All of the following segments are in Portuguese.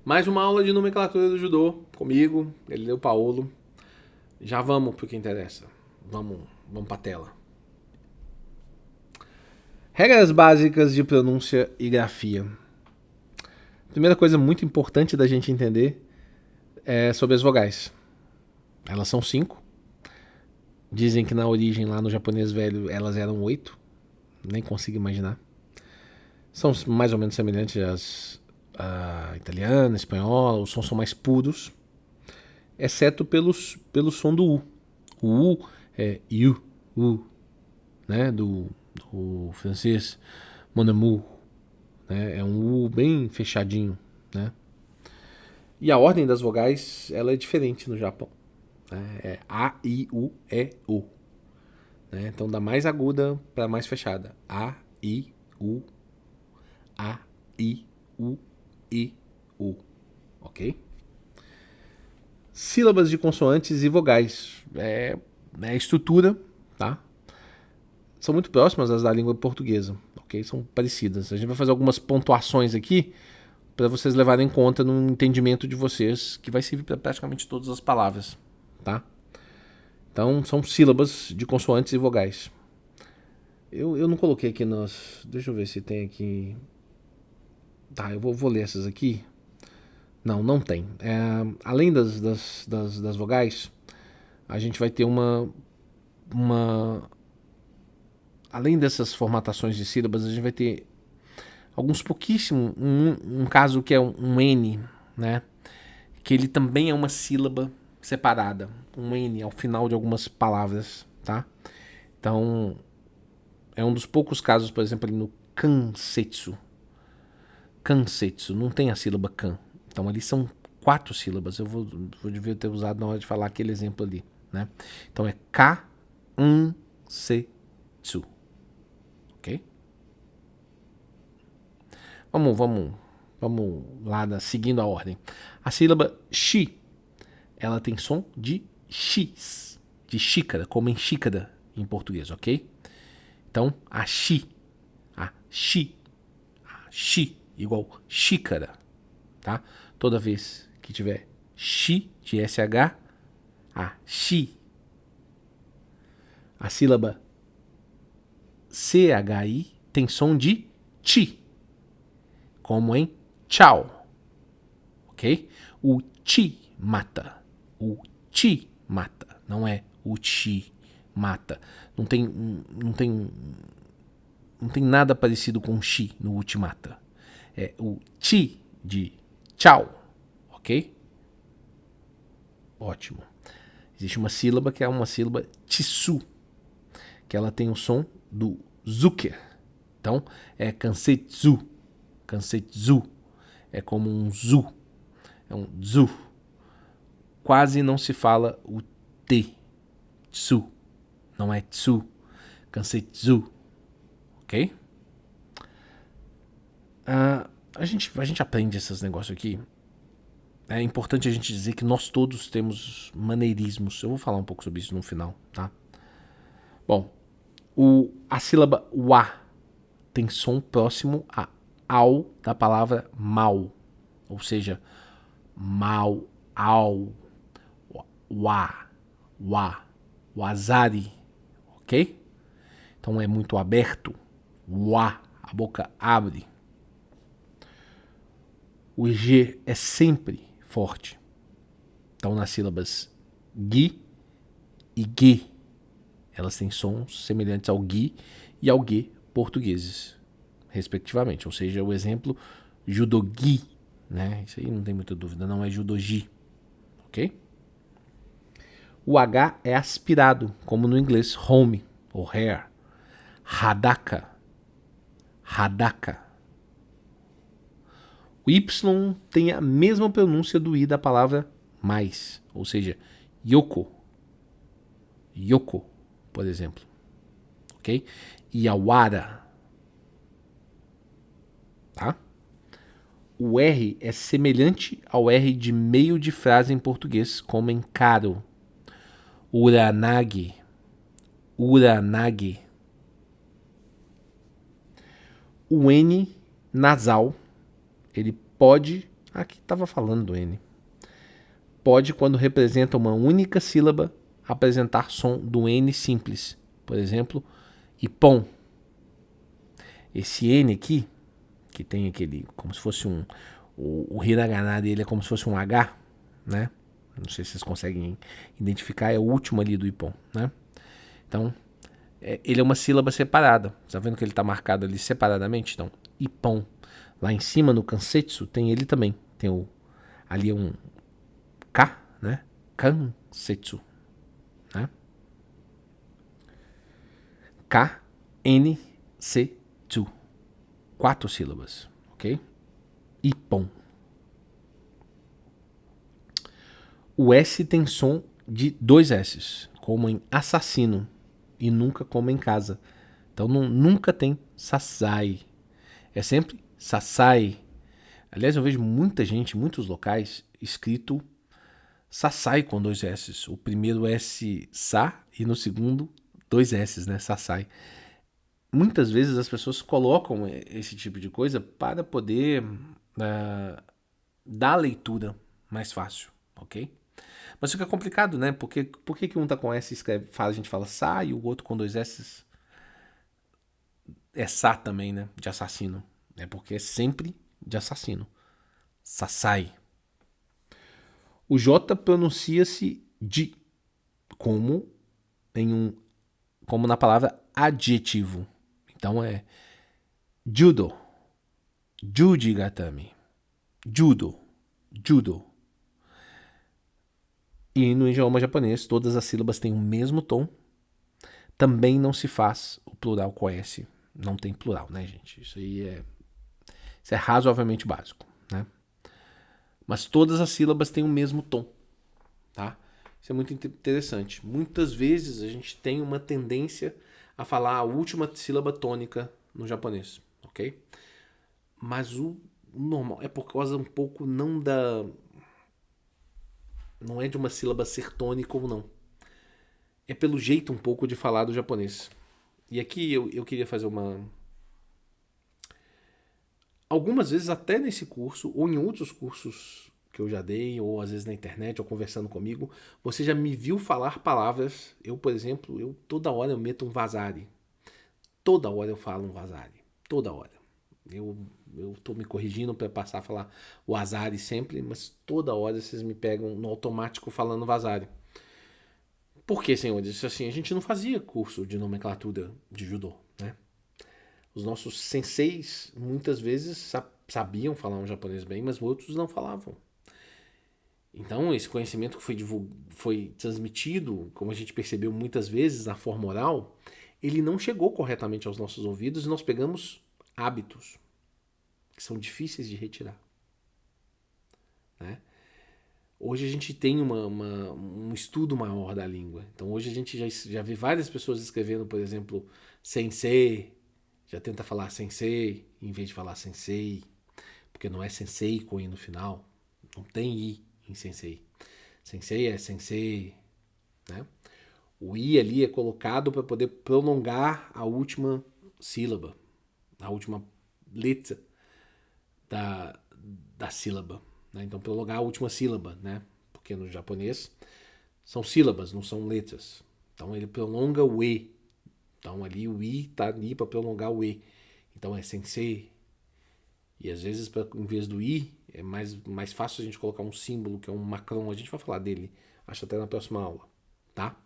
Mais uma aula de nomenclatura do judô comigo, ele e o Paulo. Já vamos pro que interessa. Vamos pra tela. Regras básicas de pronúncia e grafia. Primeira coisa muito importante da gente entender é sobre as vogais. Elas são 5. Dizem que na origem, lá no japonês velho, elas eram 8. Nem consigo imaginar. São mais ou menos semelhantes às italiana, espanhola. Os sons são mais puros, exceto pelo som do U. O U é you, U, né? Do francês, mon amour. Né? É um U bem fechadinho, né? E a ordem das vogais ela é diferente no Japão. Né? É A, I, U, E, U. Né? Então da mais aguda para mais fechada. A, I, U, A, I, U, I, U. Ok? Sílabas de consoantes e vogais. É a estrutura, tá? São muito próximas às da língua portuguesa, ok? São parecidas. A gente vai fazer algumas pontuações aqui para vocês levarem em conta no entendimento de vocês, que vai servir para praticamente todas as palavras, tá? Então, são sílabas de consoantes e vogais. Eu não coloquei aqui nas... Deixa eu ver se tem aqui... Tá, eu vou ler essas aqui. Não tem. Além das vogais, a gente vai ter uma... Além dessas formatações de sílabas, a gente vai ter alguns pouquíssimos... Um caso que é um N, né? Que ele também é uma sílaba separada. Um N ao final de algumas palavras, tá? Então, é um dos poucos casos, por exemplo, ali no kansetsu. Kansetsu, não tem a sílaba kan. Então, ali são 4 sílabas. Eu vou devia ter usado na hora de falar aquele exemplo ali, né? Então, é ka-un-setsu. Ok? Vamos lá, seguindo a ordem. A sílaba shi, ela tem som de x, de xícara, como em xícara em português, ok? Então, a shi, igual xícara, tá? Toda vez que tiver shi de sh, a shi. A sílaba chi tem som de ti, como em tchau, ok? O ti mata, o ti mata, não é o ti mata. Não tem nada parecido com chi no ultimata. É o ti de tchau, ok? Ótimo. Existe uma sílaba que é uma sílaba tsu, que ela tem o som do zuker. Então, é kansetsu. Kansetsu. É como um zu. É um zu. Quase não se fala o T. Tsu. Não é tsu. Kansetsu. Ok? A gente aprende esses negócios aqui. É importante a gente dizer que nós todos temos maneirismos. Eu vou falar um pouco sobre isso no final, tá? Bom, a sílaba wa tem som próximo a ao da palavra mal. Ou seja, mal, ao, wa, wazari, ok? Então é muito aberto, wa, a boca abre. O G é sempre forte. Então nas sílabas gi e ge, elas têm sons semelhantes ao gi e ao ge portugueses, respectivamente. Ou seja, o exemplo judogi, né? Isso aí não tem muita dúvida, não é judogi, ok? O H é aspirado, como no inglês home ou hair. Hadaka, hadaka. O Y tem a mesma pronúncia do I da palavra mais, ou seja, yoko, yoko, por exemplo, ok? Yawara, tá? O R é semelhante ao R de meio de frase em português, como em caro. Uranage, uranage. O N nasal, ele pode Aqui estava falando do N. Pode, quando representa uma única sílaba, apresentar som do N simples. Por exemplo, Ipom. Esse N aqui, que tem aquele, como se fosse um... O hiragana dele é como se fosse um H, né? Não sei se vocês conseguem identificar, é o último ali do Ipom, né? Então, ele é uma sílaba separada. Tá vendo que ele está marcado ali separadamente? Então, Ipom. Lá em cima, no Kansetsu, tem ele também. Tem o... Ali é um K, né? Kansetsu, né? K-N-C-Tsu. 4 sílabas, ok? Ipom. O S tem som de 2 S's, como em assassino, e nunca como em casa. Então nunca tem sasai. É sempre sasai. Aliás, eu vejo muita gente, muitos locais, escrito sasai com 2 S's. O primeiro S, sa, e no segundo, 2 S's, né? Sasai. Muitas vezes as pessoas colocam esse tipo de coisa para poder dar a leitura mais fácil, ok? Mas fica complicado, né? Por que um tá com S e escreve, a gente fala sa e o outro com 2 S é sa também, né? De assassino. É porque é sempre de assassino. Sasai. O J pronuncia-se de, como como na palavra adjetivo. Então é judo, jujigatami, judo, judo. E no idioma japonês, todas as sílabas têm o mesmo tom. Também não se faz o plural com S. Não tem plural, né, gente? Isso é razoavelmente básico, né? Mas todas as sílabas têm o mesmo tom, tá? Isso é muito interessante. Muitas vezes a gente tem uma tendência a falar a última sílaba tônica no japonês, ok? Mas o normal é por causa um pouco não é de uma sílaba ser tônica ou não. É pelo jeito um pouco de falar do japonês. E aqui eu queria fazer algumas vezes até nesse curso, ou em outros cursos que eu já dei, ou às vezes na internet, ou conversando comigo, você já me viu falar palavras. Eu, por exemplo, toda hora eu meto um vazare. Toda hora eu falo um vazare. Toda hora. Eu tô me corrigindo para passar a falar o azari sempre, mas toda hora vocês me pegam no automático falando vazare. Por que, senhores? Assim, a gente não fazia curso de nomenclatura de judô, né? Os nossos senseis muitas vezes sabiam falar um japonês bem, mas outros não falavam. Então, esse conhecimento que foi transmitido, como a gente percebeu muitas vezes na forma oral, ele não chegou corretamente aos nossos ouvidos e nós pegamos hábitos que são difíceis de retirar, né? Hoje a gente tem um estudo maior da língua. Então hoje a gente já vê várias pessoas escrevendo, por exemplo, sensei, já tenta falar sensei, em vez de falar sensei, porque não é sensei com i no final. Não tem i em sensei. Sensei é sensei, né? O i ali é colocado para poder prolongar a última sílaba, a última letra da, da sílaba, né? Então prolongar a última sílaba, né? Porque no japonês são sílabas, não são letras. Então ele prolonga o e. Então ali o i está ali para prolongar o e. Então é sensei. E às vezes, em vez do i, é mais fácil a gente colocar um símbolo, que é um macron. A gente vai falar dele, acho até na próxima aula, tá?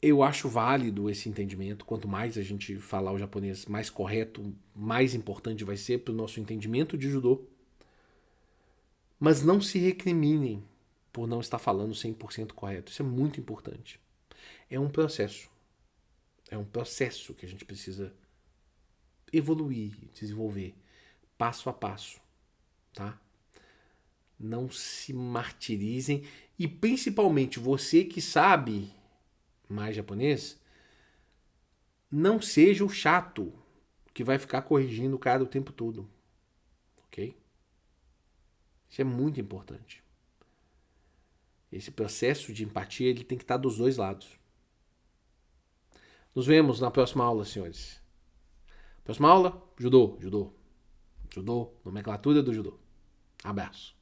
Eu acho válido esse entendimento. Quanto mais a gente falar o japonês mais correto, mais importante vai ser para o nosso entendimento de judô. Mas não se recriminem por não estar falando 100% correto. Isso é muito importante. É um processo. É um processo que a gente precisa evoluir, desenvolver, passo a passo, tá? Não se martirizem e principalmente você que sabe mais japonês, não seja o chato que vai ficar corrigindo o cara o tempo todo, ok? Isso é muito importante. Esse processo de empatia ele tem que estar dos dois lados. Nos vemos na próxima aula, senhores. Próxima aula, judô, judô. Judô, nomenclatura do judô. Abraço.